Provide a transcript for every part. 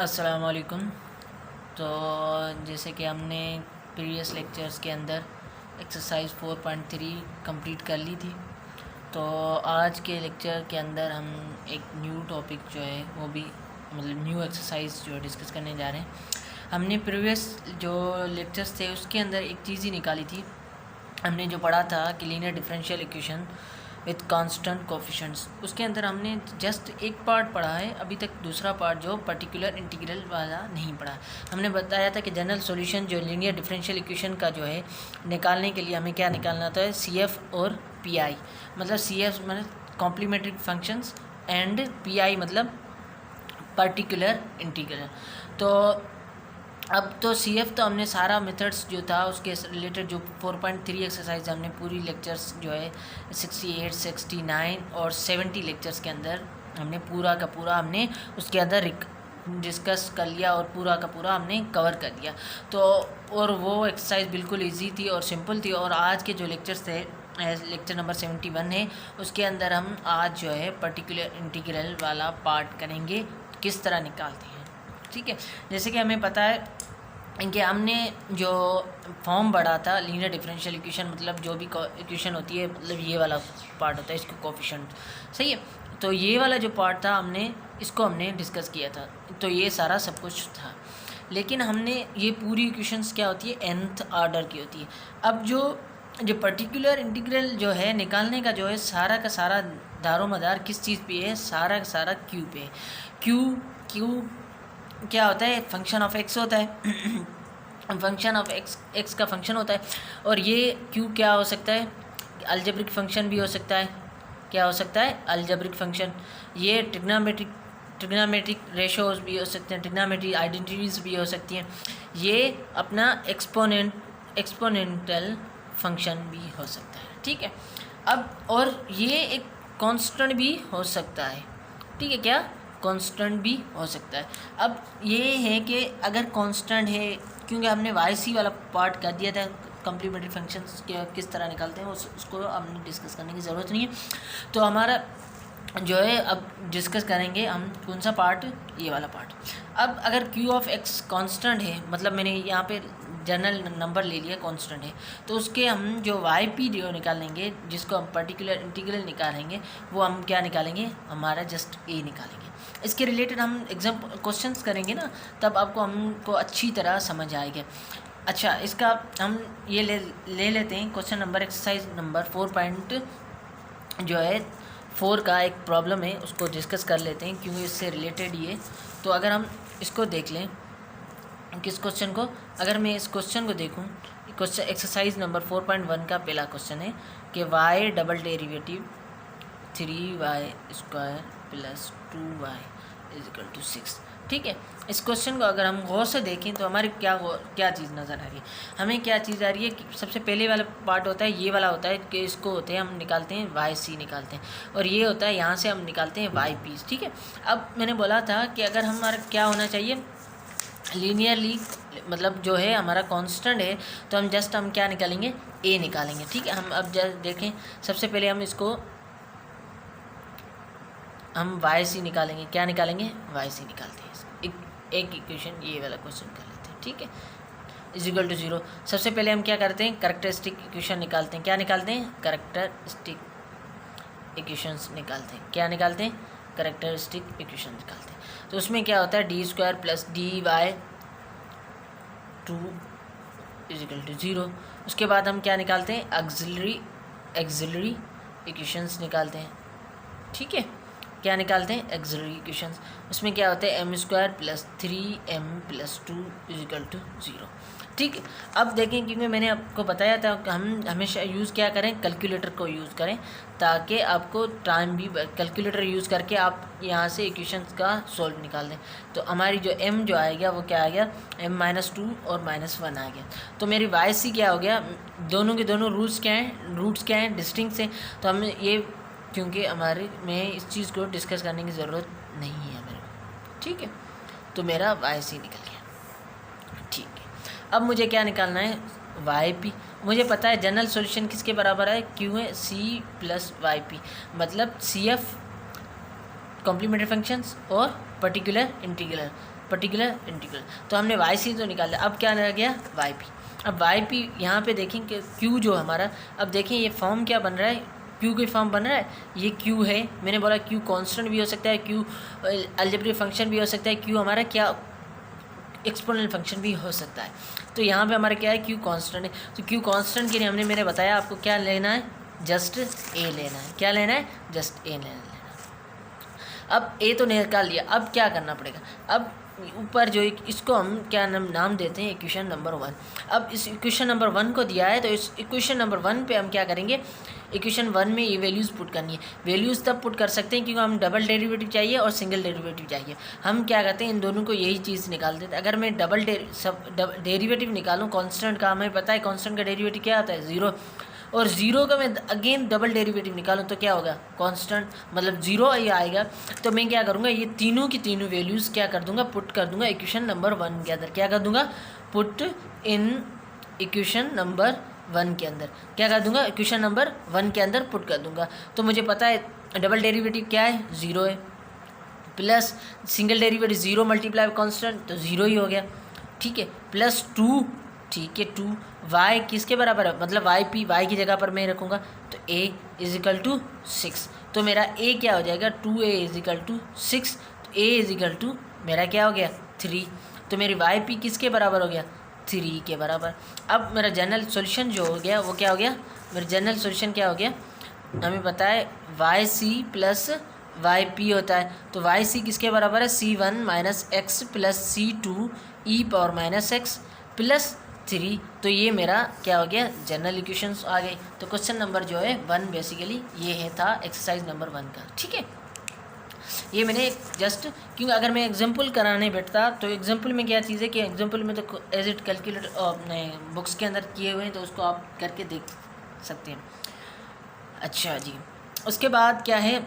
अस्सलाम वालेकुम। तो जैसे कि हमने प्रीवियस लेक्चर्स के अंदर एक्सरसाइज 4.3 कंप्लीट कर ली थी, तो आज के लेक्चर के अंदर हम एक न्यू टॉपिक जो है वो भी मतलब न्यू एक्सरसाइज जो डिस्कस करने जा रहे हैं। हमने प्रीवियस जो लेक्चर्स थे उसके अंदर एक चीज़ ही निकाली थी। हमने जो पढ़ा था कि linear differential equation with constant coefficients, उसके अंदर हमने जस्ट एक पार्ट पढ़ा है, अभी तक दूसरा पार्ट जो पर्टिकुलर इंटीग्रल वाला नहीं पढ़ा। हमने बताया था कि जनरल सॉल्यूशन जो लीनियर डिफरेंशियल इक्वेशन का जो है निकालने के लिए हमें क्या निकालना होता है, CF और PI। मतलब CF मतलब कॉम्प्लीमेंट्री फंक्शंस एंड PI मतलब पर्टिकुलर इंटीग्रल। तो अब तो CF तो हमने सारा मेथड्स जो था उसके रिलेटेड जो 4.3 एक्सरसाइज हमने पूरी लेक्चर्स जो है 68, 69 और 70 लेक्चर्स के अंदर हमने पूरा का पूरा हमने उसके अंदर डिस्कस कर लिया और पूरा का पूरा हमने कवर कर दिया। तो और वो एक्सरसाइज बिल्कुल इजी थी और सिंपल थी। और आज के जो लेक्चर्स थे, लेक्चर नंबर 71 है, उसके अंदर हम आज जो है पर्टिकुलर इंटीग्रल वाला पार्ट करेंगे, किस तरह निकालते हैं। ठीक है, जैसे कि हमें पता है कि हमने जो फॉर्म बढ़ा था लीनियर डिफरेंशियल इक्वेशन, मतलब जो भी इक्वेशन होती है मतलब ये वाला पार्ट होता है, इसको कोफिशिएंट, सही है। तो ये वाला जो पार्ट था हमने डिस्कस किया था, तो ये सारा सब कुछ था। लेकिन हमने ये पूरी इक्वेशंस क्या होती है, nth ऑर्डर की होती है। अब जो पर्टिकुलर इंटीग्रल जो है निकालने का जो है सारा का सारा दारोमदार किस चीज़ पे है, सारा का सारा क्यू पे है। क्यू क्या होता है, फंक्शन ऑफ एक्स होता है फंक्शन ऑफ एक्स का फंक्शन होता है। और ये क्यू क्या हो सकता है, अलजेब्रिक फंक्शन भी हो सकता है। क्या हो सकता है, अलजेब्रिक फंक्शन। ये ट्रिग्नोमेट्रिक रेशोज भी हो सकते हैं, ट्रिग्नोमेट्रिक आइडेंटिटीज़ भी हो सकती हैं। ये अपना एक्सपोनेंटल फंक्शन भी हो सकता है। ठीक है, अब और ये एक कांस्टेंट भी हो सकता है। ठीक है, क्या कांस्टेंट भी हो सकता है। अब ये है कि अगर कांस्टेंट है, क्योंकि हमने YC वाला पार्ट कर दिया था, कम्प्लीमेंट्री फंक्शंस के किस तरह निकालते हैं उसको हमने डिस्कस करने की ज़रूरत नहीं है। तो हमारा जो है अब डिस्कस करेंगे हम कौन सा पार्ट, ये वाला पार्ट। अब अगर Q ऑफ X कांस्टेंट है, मतलब मैंने यहाँ पे जनरल नंबर ले लिया कांस्टेंट है, तो उसके हम जो YP जो निकालेंगे, जिसको हम पर्टिकुलर इंटीग्रल निकालेंगे, वो हम क्या निकालेंगे, हमारा जस्ट A निकालेंगे। इसके रिलेटेड हम एग्जाम क्वेश्चंस करेंगे ना, तब आपको हमको अच्छी तरह समझ आएगा। अच्छा, इसका हम ये ले लेते हैं क्वेश्चन नंबर, एक्सरसाइज नंबर 4 का एक प्रॉब्लम है, उसको डिस्कस कर लेते हैं क्योंकि इससे रिलेटेड ये। तो अगर हम इसको देख लें, किस क्वेश्चन को, अगर मैं इस क्वेश्चन को देखूं, क्वेश्चन एक्सरसाइज नंबर 4.1 का पहला क्वेश्चन है कि y double derivative 3y² + 2y = 6। ठीक है, इस क्वेश्चन को अगर हम गौर से देखें तो हमारी क्या चीज़ नज़र आ रही है, हमें क्या चीज़ आ रही है कि सबसे पहले वाला पार्ट होता है, ये वाला होता है कि इसको होते हैं हम निकालते हैं YC निकालते हैं, और ये होता है यहाँ से हम निकालते हैं YP। ठीक है, अब मैंने बोला था कि अगर हमारा क्या होना चाहिए, लीनियरली मतलब जो है हमारा कांस्टेंट है, तो हम क्या निकालेंगे, A निकालेंगे। ठीक है, हम अब जस्ट देखें, सबसे पहले हम इसको हम YC निकालेंगे। क्या निकालेंगे, YC निकालते हैं। एक इक्वेशन ये वाला क्वेश्चन कर लेते हैं। ठीक है, = 0। सबसे पहले हम क्या करते हैं, कैरेक्टरिस्टिक इक्वेशन निकालते हैं। क्या निकालते हैं, कैरेक्टरिस्टिक इक्वेशंस निकालते हैं। क्या निकालते हैं, कैरेक्टरिस्टिक इक्वेशन निकालते हैं। तो उसमें क्या होता है, D² + dy2 = 0। उसके बाद हम क्या निकालते हैं, एक्सिलरी इक्वेशंस निकालते हैं। ठीक है, क्या निकालते हैं, एक्सिलरी इक्वेशंस। उसमें क्या होता है, m² + 3m + 2 = 0। ठीक है, अब देखें, क्योंकि मैंने आपको बताया था कि हम हमेशा यूज़ क्या करें, कैलकुलेटर को यूज़ करें, ताकि आपको टाइम भी, कैलकुलेटर यूज़ करके आप यहाँ से इक्वेशंस का सोल्व निकाल दें। तो हमारी जो m जो आएगा वो क्या आ गया, m-2 और -1 आ गया। तो मेरी YC क्या हो गया, दोनों के दोनों रूट्स क्या हैं, डिस्टिंक्ट हैं। तो हम ये, क्योंकि हमारे में इस चीज़ को डिस्कस करने की ज़रूरत नहीं है मेरे को। ठीक है, तो मेरा YC निकल गया। ठीक है, अब मुझे क्या निकालना है, YP। मुझे पता है जनरल सॉल्यूशन किसके बराबर है, Q है C + YP, मतलब CF कॉम्प्लीमेंट्री फंक्शंस और पर्टिकुलर इंटीग्रल। तो हमने वाई सी तो निकाल लिया, अब क्या रह गया वाई पी। अब वाई पी यहाँ पे देखें कि क्यू जो हमारा, अब देखें ये फॉर्म क्या बन रहा है, क्यू की फॉर्म बन रहा है, ये क्यू है, मैंने बोला क्यू कांस्टेंट भी हो सकता है, क्यू अलजेब्रिक फंक्शन भी हो सकता है, क्यू हमारा क्या एक्सपोनेंशियल फंक्शन भी हो सकता है। तो यहाँ पे हमारा क्या है, क्यू कांस्टेंट है। तो क्यू कांस्टेंट के लिए मैंने बताया आपको क्या लेना है, जस्ट ए लेना है। क्या लेना है, जस्ट ए लेना है। अब ए तो निकाल लिया, अब क्या करना पड़ेगा, अब ऊपर जो इसको हम क्या नाम देते हैं, इक्वेशन नंबर 1। अब इस इक्वेशन नंबर 1 को दिया है, तो इस इक्वेशन नंबर 1 पे हम क्या करेंगे, इक्वेशन 1 में ये वैल्यूज़ पुट करनी है। वैल्यूज़ तब पुट कर सकते हैं क्योंकि हम डबल डेरिवेटिव चाहिए और सिंगल डेरिवेटिव चाहिए। हम क्या करते हैं, इन दोनों को यही चीज़ निकाल देते हैं। अगर मैं डबल डेरिवेटिव निकालूँ कांस्टेंट का, हमें पता है कांस्टेंट का डेरिवेटिव क्या आता है, 0, और 0 का मैं अगेन डबल डेरिवेटिव निकालूँ तो क्या होगा, कांस्टेंट, मतलब 0 ही आएगा। तो मैं क्या करूँगा, ये तीनों की तीनों वैल्यूज़ क्या कर दूँगा, पुट कर दूँगा इक्वेशन नंबर 1 के अंदर। क्या कर दूँगा, पुट इन इक्वेशन नंबर 1 के अंदर। क्या कर दूँगा, इक्वेशन नंबर 1 के अंदर पुट कर दूँगा। तो मुझे पता है डबल डेरिवेटिव क्या है, 0 है, plus single derivative 0 multiply constant तो 0 ही हो गया, ठीक है, प्लस 2, ठीक है 2, वाई किसके बराबर है, मतलब वाई पी, वाई की जगह पर मैं रखूँगा तो a इजिकल टू 6। तो मेरा a क्या हो जाएगा, 2a इजिकल टू 6। तो a इजिकल टू मेरा क्या हो गया, 3। तो मेरी वाई पी किसके बराबर हो गया, 3 के बराबर। अब मेरा जनरल सॉल्यूशन जो हो गया वो क्या हो गया, मेरा जनरल सॉल्यूशन क्या हो गया, हमें पता है Y C plus Y P होता है। तो वाई सी किसके बराबर है, C1 minus X plus C2 E power minus X plus 3। तो ये मेरा क्या हो गया, जनरल इक्वेशंस आ गए। तो क्वेश्चन नंबर जो है 1 बेसिकली ये है था एक्सरसाइज नंबर 1 का, ठीक है। ये मैंने जस्ट, क्योंकि अगर मैं एग्जांपल कराने बैठता तो एग्जांपल में क्या चीज़ है कि एग्जांपल में तो एज इट कैलकुलेट अपने बुक्स के अंदर किए हुए हैं, तो उसको आप करके देख सकते हैं। अच्छा जी, उसके बाद क्या है,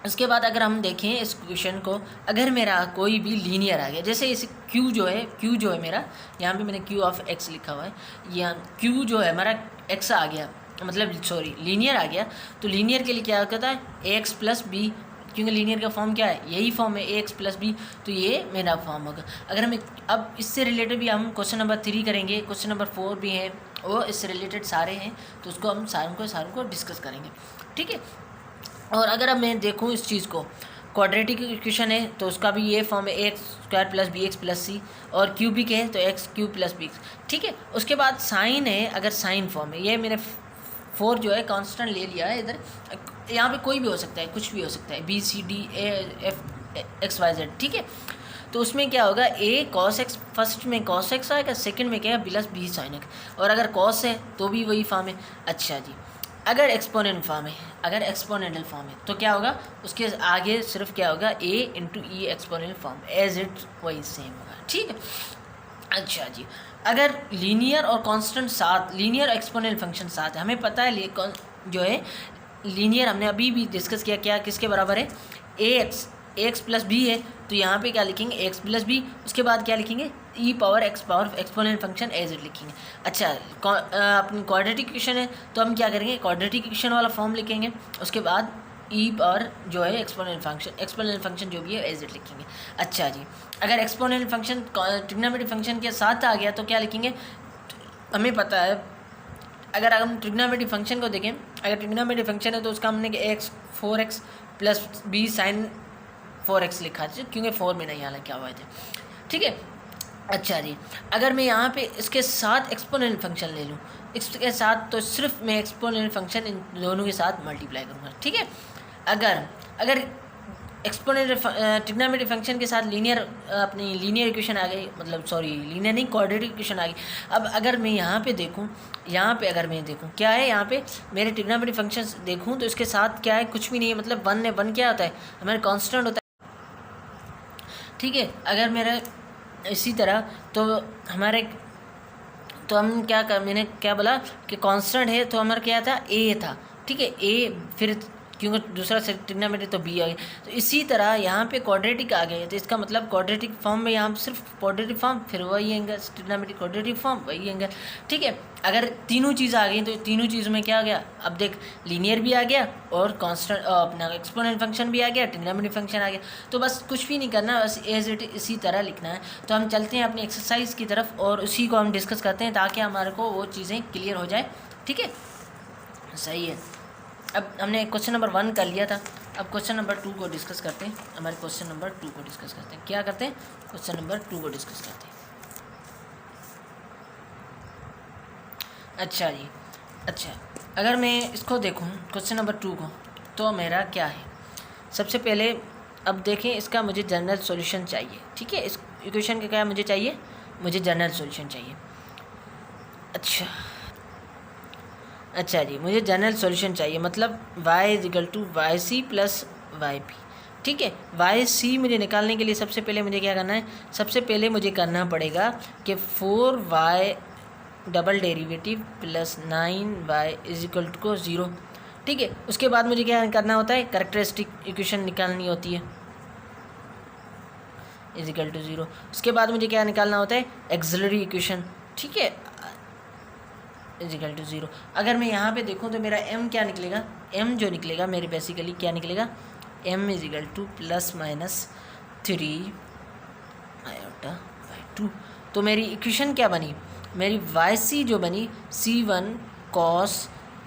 उसके बाद अगर हम देखें इस क्वेश्चन को, अगर मेरा कोई भी लीनियर आ गया, जैसे इस क्यू जो है मेरा, यहाँ पे मैंने क्यू ऑफ एक्स लिखा हुआ है, यहाँ क्यू जो है हमारा एक्स आ गया, मतलब सॉरी लीनियर आ गया। तो लीनियर के लिए क्या होता है, ए एक्स प्लस बी, क्योंकि लीनियर का फॉर्म क्या है, यही फॉर्म है, ए एक्स प्लस बी। तो ये मेरा फॉर्म होगा। अगर हमें अब इससे रिलेटेड भी हम क्वेश्चन नंबर 3 करेंगे, क्वेश्चन नंबर 4 भी है, वो इससे रिलेटेड सारे हैं, तो उसको हम सारों को डिस्कस करेंगे, ठीक है। और अगर अब मैं देखूँ इस चीज़ को, क्वाड्रेटिक इक्वेशन है तो उसका भी ये फॉर्म है, A X square plus B X plus C, और क्यूबिक है तो X cube plus B X, ठीक है। उसके बाद साइन है, अगर साइन फॉर्म है, ये मैंने 4 जो है कांस्टेंट ले लिया है इधर, यहाँ पे कोई भी हो सकता है, कुछ भी हो सकता है, B C D A F X Y Z, ठीक है। तो उसमें क्या होगा, ए कॉस एक्स, फर्स्ट में कॉस एक्स आएगा, सेकंड में क्या है प्लस बी साइन एक्स, और अगर कॉस है तो भी वही फॉर्म है। अच्छा जी, अगर एक्सपोनेंट फॉर्म है, अगर एक्सपोनेंटल फॉर्म है तो क्या होगा, उसके आगे सिर्फ क्या होगा, A into E exponential form, as it वही सेम होगा, ठीक है। अच्छा जी, अगर लीनियर और कांस्टेंट साथ, लीनियर एक्सपोनेंटल फंक्शन साथ है, हमें पता है जो है लीनियर, हमने अभी भी डिस्कस किया, क्या किसके बराबर है, ए एक्स प्लस बी है। तो यहाँ पे क्या लिखेंगे, एक्स प्लस बी, उसके बाद क्या लिखेंगे, E power exponent function as it लिखेंगे। अच्छा, अपनी क्वाड्रेटिक इक्वेशन है तो हम क्या करेंगे, क्वाड्रेटिक इक्वेशन वाला फॉर्म लिखेंगे, उसके बाद ई पावर जो है एक्सपोनेंट फंक्शन जो भी है एज इट लिखेंगे। अच्छा जी, अगर एक्सपोनेंट फंक्शन ट्रिग्नोमेट्रिक फंक्शन के साथ आ गया तो क्या लिखेंगे, हमें पता है अगर हम ट्रिग्नोमेट्रिक फंक्शन को देखें, अगर ट्रिग्नोमेट्रिक फंक्शन है तो उसका हमने x 4x plus B sign 4x लिखा है, क्योंकि 4 में नहीं आना क्या हुआ थे, ठीक है। अच्छा जी, अगर मैं यहाँ पे इसके साथ एक्सपोनेंट फंक्शन ले लूँ, इसके साथ, तो सिर्फ मैं एक्सपोनेंट फंक्शन इन दोनों के साथ मल्टीप्लाई करूँगा, ठीक है। अगर एक्सपोनेंट ट्रिग्नोमेट्रिक फंक्शन के साथ लीनियर, अपनी लीनियर इक्वेशन आ गई, मतलब सॉरी लीनियर नहीं, क्वाड्रेटिक इक्वेशन आ गई। अब अगर मैं यहाँ पे देखूँ, अगर मैं देखूँ क्या है, यहाँ पे मेरे ट्रिग्नोमेट्रिक फंक्शन देखूँ तो इसके साथ क्या है, कुछ भी नहीं है, मतलब 1 है, 1 क्या होता है, हमारा कांस्टेंट होता है, ठीक है। अगर मेरा इसी तरह तो हमारे, तो हम मैंने क्या बोला कि कांस्टेंट है, तो हमारा क्या था, ए था, ठीक है। ए फिर क्योंकि दूसरा ट्रिग्नोमेट्री तो बी आ गया। तो इसी तरह यहाँ पे क्वाड्रेटिक आ गए, तो इसका मतलब क्वाड्रेटिक फॉर्म में यहाँ सिर्फ क्वाड्रेटिक फॉर्म, फिर वही एंगल, ट्रिग्नोमेट्री क्वाड्रेटिक फॉर्म वही एंगल, ठीक है। अगर तीनों चीज़ आ गई तो तीनों चीज़ों में क्या आ गया, अब देख लीनियर भी आ गया और कांस्टेंट अपना एक्सपोनेंट फंक्शन भी आ गया, ट्रिग्नोमेट्री फंक्शन आ गया। तो बस कुछ भी नहीं करना, बस एज इट इसी तरह लिखना है। तो हम चलते हैं अपनी एक्सरसाइज की तरफ और उसी को हम डिस्कस करते हैं ताकि हमारे को वो चीज़ें क्लियर हो जाए, ठीक है। सही है, अब हमने क्वेश्चन नंबर 1 कर लिया था, अब क्वेश्चन नंबर 2 को डिस्कस करते हैं। हमारे क्वेश्चन नंबर 2 को डिस्कस करते हैं, क्या करते हैं, क्वेश्चन नंबर 2 को डिस्कस करते हैं। अच्छा जी, अच्छा अगर मैं इसको देखूं क्वेश्चन नंबर 2 को, तो मेरा क्या है, सबसे पहले अब देखें इसका मुझे जनरल सॉल्यूशन चाहिए, ठीक है। इस इक्वेशन का क्या मुझे चाहिए, मुझे जनरल सॉल्यूशन चाहिए। अच्छा जी, मुझे जनरल सॉल्यूशन चाहिए, मतलब y = YC + YP, ठीक है। YC मुझे निकालने के लिए सबसे पहले मुझे क्या करना है, सबसे पहले मुझे करना पड़ेगा कि 4y डबल डेरिवेटिव + 9y = 0, ठीक है। उसके बाद मुझे क्या करना होता है, कैरेक्टरिस्टिक इक्वेशन निकालनी होती है = 0। उसके बाद मुझे क्या निकालना होता है, एक्सिलरी इक्वेशन, ठीक है, = 0। अगर मैं यहाँ पे देखूँ तो मेरा m क्या निकलेगा, m जो निकलेगा मेरे बेसिकली क्या निकलेगा, m = ±3 i/2। तो मेरी इक्वेशन क्या बनी, मेरी YC जो बनी C1 cos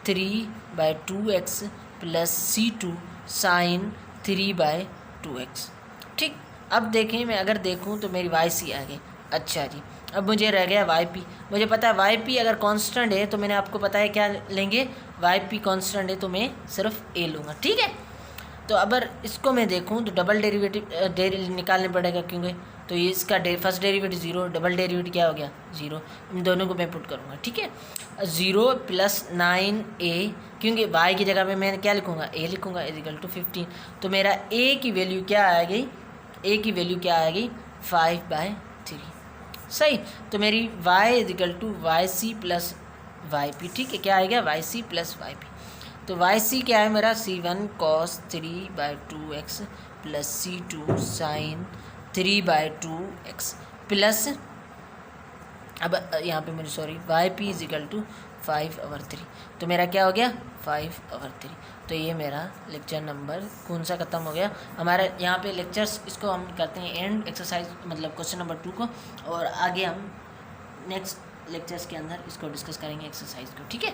3/2x + C2 sin 3/2x, ठीक। अब देखें, मैं अगर देखूं तो मेरी YC आ गई। अच्छा जी, अब मुझे रह गया YP। मुझे पता है YP अगर कांस्टेंट है तो मैंने आपको पता है क्या लेंगे, YP कांस्टेंट है तो मैं सिर्फ A लूँगा, ठीक है। तो अगर इसको मैं देखूं तो डबल डेरिवेटिव निकालने पड़ेगा, क्योंकि तो ये इसका फर्स्ट डेरिवेटिव 0, डबल डेरिवेटिव क्या हो गया 0, इन दोनों को मैं पुट करूँगा, ठीक है। 0 + 9a, क्योंकि y की जगह पे मैं क्या लिखूँगा, a लिखूँगा, = 15। तो मेरा a की वैल्यू क्या आ गई, a की वैल्यू क्या आ गई 5/3, सही। तो मेरी y = YC + YP, ठीक है, क्या आएगा YC + YP। तो YC क्या है मेरा, C1 cos 3/2x + C2 sin 3/2x plus, अब यहाँ पे मेरी YP = 5/3। तो मेरा क्या हो गया 5/3। तो ये मेरा लेक्चर नंबर कौन सा ख़त्म हो गया हमारा, यहाँ पे लेक्चर्स इसको हम करते हैं एंड, एक्सरसाइज मतलब क्वेश्चन नंबर 2 को, और आगे हम नेक्स्ट लेक्चर्स के अंदर इसको डिस्कस करेंगे एक्सरसाइज को, ठीक है।